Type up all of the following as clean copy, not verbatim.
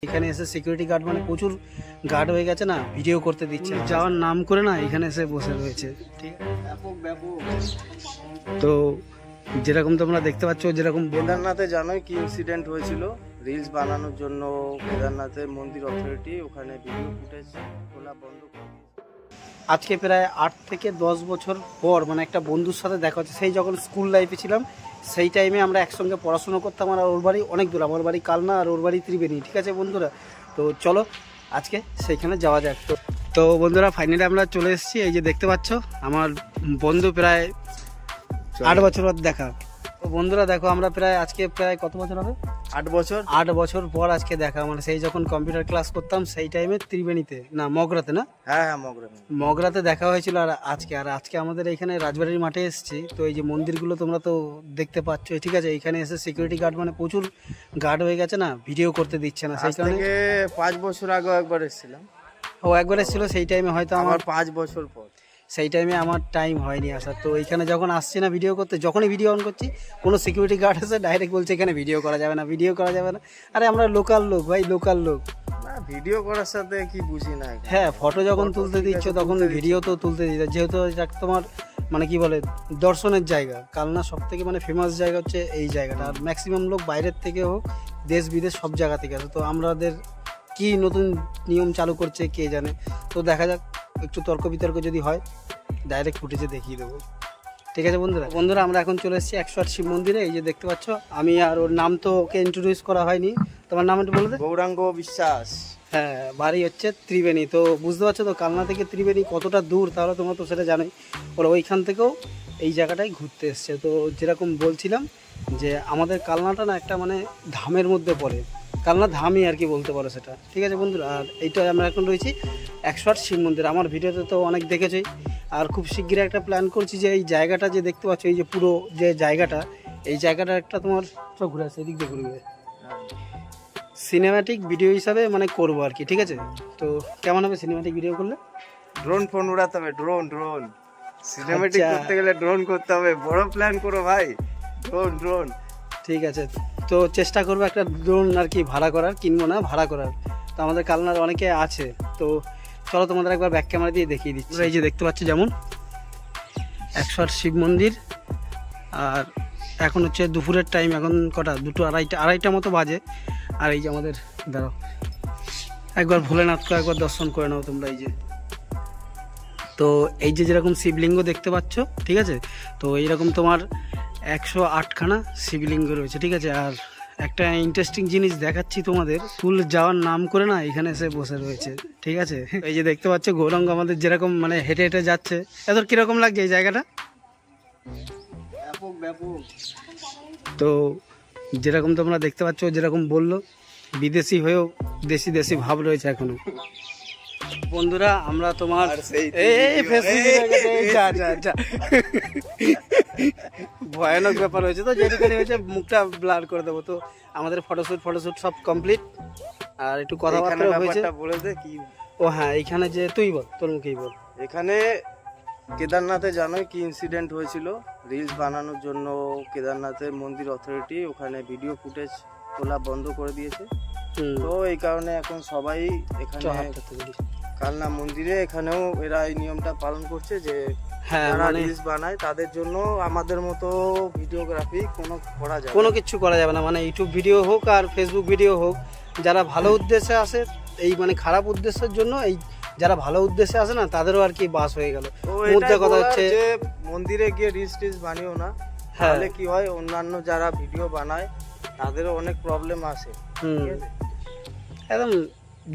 এখানে এসে security guard মানে প্রচুর গার্ড হয়ে গেছে না, ভিডিও করতে দিচ্ছে যাওয়ার নাম করে না, এখানে এসে বসে রয়েছে। ঠিক তো যেরকম তোমরা দেখতে পাচ্ছ, যেরকম কেদারনাথে জানোই কি ইনসিডেন্ট হয়েছিল, রিলস বানানোর জন্য কেদারনাথের মন্দির অথরিটি ওখানে ভিডিও ফুটেজ তোলা বন্ধ করে দিয়েছে। আজকে প্রায় 8 থেকে 10 বছর পর মানে একটা বন্ধুর সাথে দেখা হচ্ছে। সেই যখন স্কুল লাইফে ছিলাম সেই টাইমে আমরা একসঙ্গে পড়াশোনা করতাম, আর ওর বাড়ি অনেক দূর, আমার বাড়ি কালনা আর ওর বাড়ি ত্রিবেণী। ঠিক আছে বন্ধুরা, তো চলো আজকে সেইখানে যাওয়া যাক। তো বন্ধুরা ফাইনালি আমরা চলে এসেছি। এই যে দেখতে পাচ্ছ আমার বন্ধু, প্রায় 8 বছর পর দেখা। তো বন্ধুরা দেখো, আমরা প্রায় আজকে প্রায় কত বছর হবে, 8 বছর পর আজকে দেখা। মানে সেই যখন কম্পিউটার ক্লাস করতাম সেই টাইমে ত্রিবেণীতে না মগরাতে, না হ্যাঁ মগরাতে দেখা হয়েছিল। আর আজকে আমাদের এখানে রাজবাড়ির মাঠে এসেছি। তো এই যে মন্দিরগুলো তোমরা তো দেখতে পাচ্ছ, ঠিক আছে। এখানে এসে সিকিউরিটি গার্ড মানে প্রচুর গার্ড হয়ে গেছে না, ভিডিও করতে দিচ্ছে না। সেই কারণে 5 বছর আগে একবার এসেছিলাম। ও একবার এসেছিল, সেই টাইমে হয়তো আমার 5 বছর পর, সেই টাইমে আমার টাইম হয়নি আসার। তো এখানে যখন আসছি না ভিডিও করতে, যখনই ভিডিও অন করছি কোনো সিকিউরিটি গার্ড এসে ডাইরেক্ট বলছে এখানে ভিডিও করা যাবে না, ভিডিও করা যাবে না। আরে আমরা লোকাল লোক ভাই, লোকাল লোক, ভিডিও করার সাথে কি বুঝি না। হ্যাঁ, ফটো যখন তুলতে দিচ্ছ তখন ভিডিও তো তুলতে দিতে, যেহেতু তোমার মানে কি বলে দর্শনের জায়গা। কালনা সব থেকে মানে ফেমাস জায়গা হচ্ছে এই জায়গাটা। আর ম্যাক্সিমাম লোক বাইরের থেকে হোক, দেশ বিদেশ সব জায়গা থেকে আসে। তো আমাদের কি নতুন নিয়ম চালু করছে কে জানে। তো দেখা যাক, একটু তর্ক বিতর্ক যদি হয় ডাইরেক্ট ফুটেজে দেখিয়ে দেবো। ঠিক আছে বন্ধুরা আমরা এখন চলে এসেছি 108 শিব মন্দিরে। এই যে দেখতে পাচ্ছ, আমি আর ওর নাম তো ওকে ইন্ট্রোডিউস করা হয়নি। তোমার নাম একটু বলে দে। গৌরাঙ্গ বিশ্বাস। হ্যাঁ, বাড়ি হচ্ছে ত্রিবেণী। তো বুঝতে পারছো তো কালনা থেকে ত্রিবেণী কতটা দূর, তাহলে তোমরা তো সেটা জানোই। ওরা ওইখান থেকেও এই জায়গাটায় ঘুরতে এসছে। তো যেরকম বলছিলাম যে আমাদের কালনাটা না একটা মানে ধামের মধ্যে পড়ে, কালনা ধামই আর কি বলতে পারো সেটা। ঠিক আছে বন্ধুরা, আর এইটা আমরা এখন রয়েছি 108 শিব মন্দির। আমার ভিডিওতে তো অনেক দেখেছি, আর খুব শিগগিরই একটা প্ল্যান করছি যে এই জায়গাটা যে দেখতে পাচ্ছ, এই যে পুরো যে জায়গাটা, এই জায়গাটা একটা তোমার সব ঘুরে আসছে, এদিক দিয়ে ঘুরবে, সিনেম্যাটিক ভিডিও হিসাবে মানে করবো আর কি। ঠিক আছে, তো কেমন হবে সিনেম্যাটিক ভিডিও করলে? ড্রোন ফোন উড়াতে হবে, ড্রোন সিনেম্যাটিক করতে গেলে ড্রোন করতে হবে। বড় প্ল্যান করো ভাই, ড্রোন। ঠিক আছে, তো চেষ্টা করবো একটা ড্রোন আর কি ভাড়া করার, কিনবো না ভাড়া করার। তো আমাদের কালনার অনেকে আছে। তো চলো তোমাদের একবার ব্যাক ক্যামেরা দিয়ে দেখিয়ে দিচ্ছি। এই যে দেখতে পাচ্ছ যেমন 108 শিব মন্দির। আর এখন হচ্ছে দুপুরের টাইম, এখন কটা, 2টো আড়াইটা মতো বাজে। আর এই যে আমাদের দাঁড়াও, একবার ভোলেনাথকে একবার দর্শন করে নাও তোমরা। এই যে তো এই যে যেরকম শিবলিঙ্গ দেখতে পাচ্ছ, ঠিক আছে। তো এইরকম তোমার 108খানা শিবলিঙ্গ রয়েছে। ঠিক আছে, আর একটা ইন্টারেস্টিং জিনিস দেখাচ্ছি তোমাদের, স্কুল যাওয়ার নাম করে না এখানে এসে বসে রয়েছে। ঠিক আছে, এই যে দেখতে পাচ্ছ গৌরাঙ্গ আমাদের যেরকম মানে হেঁটে হেঁটে যাচ্ছে। এদের কিরকম লাগছে এই জায়গাটা? ব্যাপক। তো যেরকম তোমরা দেখতে পাচ্ছ, যেরকম বললো, বিদেশি হয়েও দেশি দেশি ভাব রয়েছে এখনো। বন্ধুরা আমরা তোমার ভয়ানক ব্যাপার হয়েছে, তো যেটুখানি হয়েছে মুখটা ব্লার করে দেবো। তো আমাদের ফটোশুট সব কমপ্লিট। আর একটু কথাবার্তা হয়েছে। ও হ্যাঁ, এইখানে যে তুই বল, তোর মুখেই বল। এখানে কেদারনাথে জানোই কি ইনসিডেন্ট হয়েছিল, রিলস বানানোর জন্য কেদারনাথের মন্দির অথরিটি ওখানে ভিডিও ফুটেজ তোলা বন্ধ করে দিয়েছে। তো এই কারণে এখন সবাই এখানে কালনা মন্দিরে এখানেও এরা এই নিয়মটা পালন করছে যে যারা রিলস বানায় তাদের জন্য আমাদের মতো ভিডিওগ্রাফি কোনো কিছু করা যাবে না। মানে ইউটিউব ভিডিও হোক আর ফেসবুক ভিডিও হোক, যারা ভালো উদ্দেশ্যে আসে, এই মানে খারাপ উদ্দেশ্যের জন্য এই যারা ভালো উদ্দেশ্যে আসে না তাদেরও আর কি বাস হয়ে গেল। মুদ্রা কথা হচ্ছে যে মন্দিরে গিয়ে রিলস বানিও না, তাহলে কি হয় অন্যান্য যারা ভিডিও বানায় তাদেরও অনেক প্রবলেম আসে। একদম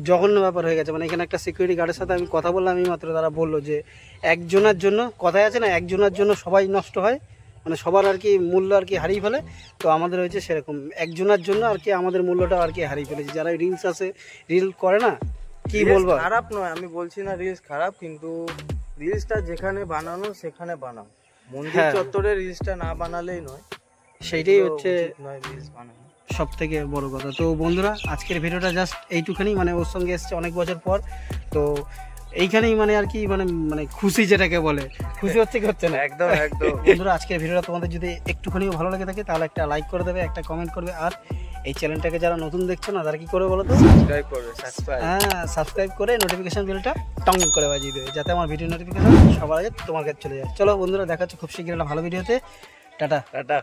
জঘন্য ব্যাপার হয়ে গেছে। মানে এখানে একটা সিকিউরিটি গার্ডের সাথে আমি কথা বললাম এই মাত্র, তারা বললো যে একজনের জন্য, কথায় আছে না, একজনের জন্য সবাই নষ্ট হয়, মানে সবার আর কি মূল্য আর কি হারিয়ে ফেলে। তো আমাদের হয়েছে সেরকম, একজনের জন্য আর কি আমাদের মূল্যটা আর কি হারিয়ে ফেলেছি। যারা রিলস আছে, রিল করে না, কি বলবো, খারাপ নয়, আমি বলছি না রিলস খারাপ, কিন্তু রিলসটা যেখানে বানানো সেখানে বানাও। মন্দির চত্বরে রিলসটা না বানালেই নয়, সেইটাই হচ্ছে সব থেকে বড় কথা। তো বন্ধুরা আজকের ভিডিওটা জাস্ট এইটুখানি, মানে ওর সঙ্গে এসছে অনেক বছর পর। তো এইখানেই মানে আর কি মানে মানে খুশি যেটাকে বলে, খুশি হচ্ছে কি হচ্ছে না। একদম একদম। বন্ধুরা আজকের ভিডিওটা তোমাদের যদি একটুখানিও ভালো লাগে থাকে তাহলে একটা লাইক করে দেবে, একটা কমেন্ট করবে, আর এই চ্যানেলটাকে যারা নতুন দেখছো না তারা কি করে বলো তো, সাবস্ক্রাইব করবে, হ্যাঁ সাবস্ক্রাইব করে নোটিফিকেশন বেলটা টং করে বাজিয়ে দেবে, যাতে আমার ভিডিও নোটিফিকেশন সবার আগে তোমার কাছে চলে যায়। চলো বন্ধুরা, দেখা হচ্ছে খুব শীঘ্রই একটা ভালো ভিডিওতে। Tata tata.